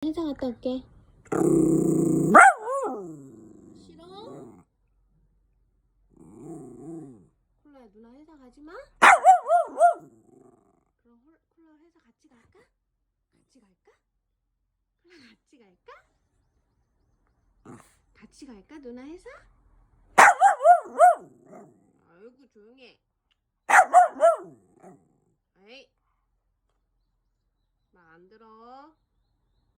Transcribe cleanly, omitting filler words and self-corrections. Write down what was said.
회사 갔다 올게. 싫어? 콜라야, 누나 회사 가지 마? 그럼 콜라 회사 같이 갈까? 같이 갈까? 콜라 같이 갈까? 같이 갈까, 누나 회사? 아이고, 조용해. 에이, 말 안 들어.